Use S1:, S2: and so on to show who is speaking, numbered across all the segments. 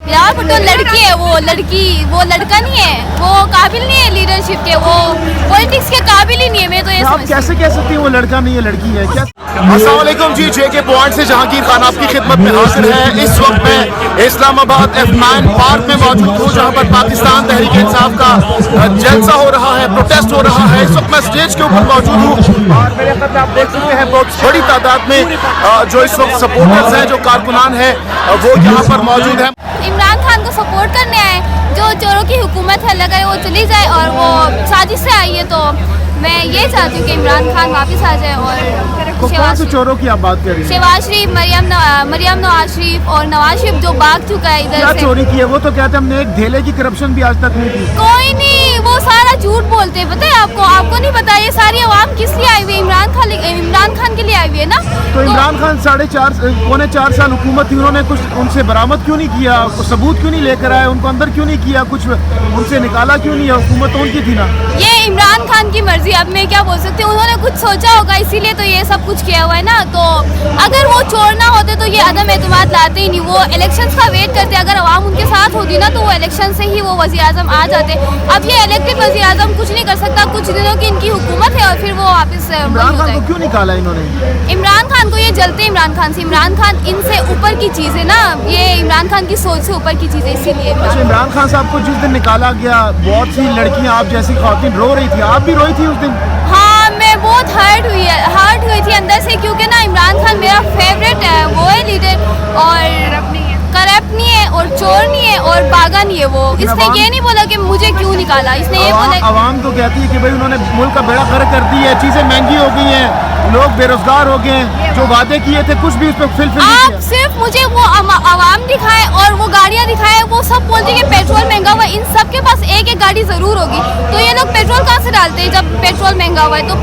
S1: بلال بھٹو لڑکی ہے, وہ لڑکا نہیں ہے, وہ قابل نہیں ہے لیڈرشپ کے, وہ پولیٹکس کے قابل ہی نہیں ہے. میں تو یہ
S2: آپ کیسے کہہ سکتی ہیں وہ لڑکا نہیں ہے لڑکی ہے کیا؟ السلام علیکم جی, جے کے پوائنٹ سے جہانگیر خان آپ کی خدمت میں حاضر ہے. اس وقت میں اسلام آباد F9 پارک میں موجود ہوں جہاں پر پاکستان تحریک انصاف کا جلسہ ہو رہا ہے, پروٹیسٹ ہو رہا ہے. اس وقت میں اسٹیج کے اوپر موجود ہوں اور میرے خط آپ دیکھ سکتے ہیں بہت بڑی تعداد میں جو اس وقت سپورٹرز ہیں, جو کارکنان ہیں, وہ یہاں پر موجود ہیں.
S1: عمران خان کو سپورٹ کرنے آئے, جو چوروں کی حکومت ہے لگا ہے وہ چلی جائے, اور وہ سازش سے آئی ہے. تو میں یہ چاہتی ہوں کہ عمران خان واپس آ جائے. اور
S2: کون سے چوروں کی آپ بات کر رہی ہیں؟
S1: شہباز شریف, مریم نواز شریف اور نواز شریف جو بھاگ چکا ہے ادھر
S2: کیا
S1: سے.
S2: چوری کی ہے؟ وہ تو کہتے ہیں ہم نے ایک ڈھیلے کی کرپشن بھی آج تک نہیں کی.
S1: کوئی نہیں, وہ سارا جھوٹ بولتے ہیں. پتہ ہے آپ کو نہیں پتا یہ ساری عوام کس لیے آئی ہوئی ہے؟ عمران خان کے لیے آئی ہوئی ہے نا.
S2: تو عمران خان 4.5 سال حکومت تھی, انہوں نے کچھ ان سے برآمد کیوں نہیں کیا؟ ثبوت کیوں نہیں لے کر آئے؟ ان کو اندر کیوں نہیں کیا؟ کچھ ان سے نکالا کیوں نہیں ہے؟ حکومت تو ان کی تھی نا.
S1: یہ عمران خان کی مرضی, اب میں کیا بول سکتی ہوں. انہوں نے کچھ سوچا ہوگا اسی لیے تو یہ سب کچھ کیا ہوا ہے نا. تو اگر وہ چور نہ ہوتے تو یہ عدم اعتماد لاتے ہی نہیں. وہ الیکشنز کا ویٹ کرتے, اگر عوام ان کے ساتھ ہوتی نا تو وہ الیکشن سے ہی وہ وزیر اعظم آ جاتے. اب یہ الیکٹڈ وزیر اعظم کچھ نہیں کر سکتا, کچھ دنوں کی ان کی حکومت ہے اور پھر وہ واپس.
S2: عمران خان کو کیوں نکالا انہوں نے؟
S1: عمران خان کو یہ جلتے عمران خان سے. عمران خان ان سے اوپر کی چیز ہے نا, یہ عمران خان کی سوچ سے اوپر کی چیز ہے, اسی لیے.
S2: اچھا, عمران خان صاحب کو جس دن نکالا گیا بہت سی لڑکیاں آپ جیسی خواتین رو رہی تھی, آپ بھی روئی تھی اس دن؟
S1: ہاں, میں بہت ہرٹ ہوئی تھی اندر سے, کیونکہ نا عمران خان میرا فیوریٹ ہے, وہ ہے لیڈر, اور کرپٹ نہیں ہے اور چور نہیں ہے اور باغا نہیں ہے. وہ اس نے یہ نہیں بولا کہ مجھے کیوں نکالا, اس نے یہ بولا.
S2: عوام تو کہتی ہے کہ بھائی انہوں نے ملک کا بیڑا غرق کر دی ہے, چیزیں مہنگی ہو گئی ہیں, لوگ بے روزگار ہو گئے ہیں, جو وعدے کیے تھے کچھ بھی اس پہ فلفل نہیں کیا.
S1: آپ صرف مجھے وہ عوام دکھائے اور وہ گاڑیاں دکھائے, وہ سب بولتے ہیں کہ پیٹرول مہنگا ہوا ہے. ان سب کے پاس ایک ایک گاڑی ضرور ہوگی, تو یہ لوگ پیٹرول کہاں سے ڈالتے ہیں جب پیٹرول مہنگا ہوا ہے؟ تو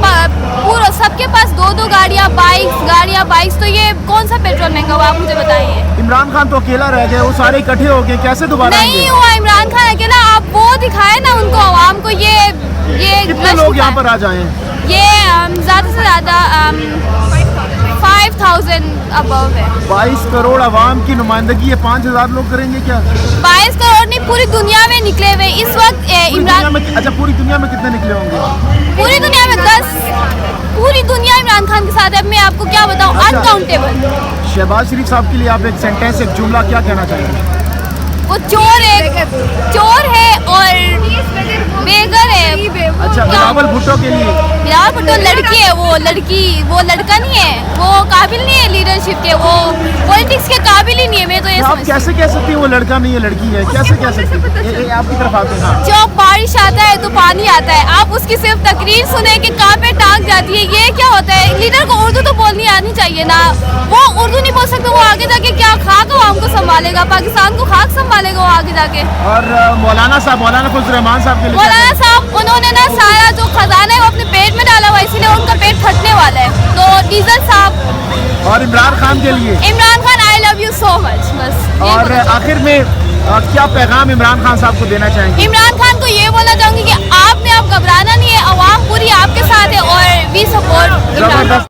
S1: پورا سب کے پاس 2 گاڑیاں بائکس, تو یہ کون سا پیٹرول مہنگا ہوا آپ مجھے بتائیے.
S2: عمران خان تو اکیلا رہ گئے, وہ سارے اکٹھے ہو گئے, کیسے دوبارہ
S1: نہیں ہوا عمران خان اکیلا. آپ وہ دکھائے نا ان کو, عوام کو. یہ
S2: کتنے لوگ یہاں پر آ جائیں؟
S1: یہ زیادہ سے زیادہ 5000 ابو ہے.
S2: 22 کروڑ عوام کی نمائندگی ہے, 5000 لوگ کریں گے کیا؟
S1: 22 کروڑ نہیں, پوری دنیا میں نکلے ہوئے اس وقت عمران.
S2: اچھا, پوری دنیا میں کتنے نکلے ہوں گے؟
S1: پوری دنیا میں 10. پوری دنیا عمران خان کے ساتھ ہے. اب میں آپ کو کیا بتاؤں, انکاؤنٹیبل.
S2: شہباز شریف صاحب کے لیے آپ ایک سینٹینس, ایک جملہ کیا کہنا چاہیں گے؟
S1: وہ چور ہے اور بےگر ہے.
S2: اچھا, بلاول بھٹو کے لیے؟
S1: بلال بھٹو لڑکی ہے, وہ لڑکا نہیں ہے, وہ قابل نہیں ہے لیڈرشپ کے, وہ پولیٹکس کے قابل ہی نہیں ہے. میں تو یہ
S2: آپ کیسے کہہ سکتی ہیں وہ لڑکا نہیں ہے لڑکی ہے؟ کیسے کہہ سکتی ہیں؟ آپ کی طرف آتے ہیں.
S1: جب بارش آتا ہے تو پانی آتا ہے, آپ اس کی صرف تقریر سنیں کہ کہاں پہ ٹانگ جاتی ہے. یہ کیا ہوتا ہے؟ لیڈر کو اردو تو بولنی آنی چاہیے نا. وہ اردو نہیں بول سکتے, وہ آگے جا کے کیا خاک عوام کو سنبھالے گا, پاکستان کو خاک سنبھالے گا وہ آگے جا کے.
S2: اور مولانا فضل الرحمان صاحب کے لیے؟
S1: مولانا صاحب انہوں نے نا سارا جو خزانہ ہے وہ اپنے پیٹ میں ڈالا ہوا ہے, اسی لیے ان کا پیٹ پھٹنے والا ہے. تو ڈیزل صاحب.
S2: اور عمران خان کے لیے؟
S1: عمران خان آئی لو یو سو مچ. بس.
S2: اور آخر میں کیا پیغام عمران خان صاحب کو دینا چاہیں گے؟
S1: عمران خان کو یہ بولنا چاہوں گی کہ آپ نے اب گھبرانا نہیں ہے, عوام پوری آپ کے ساتھ ہے, اور وی سپورٹ عمران خان.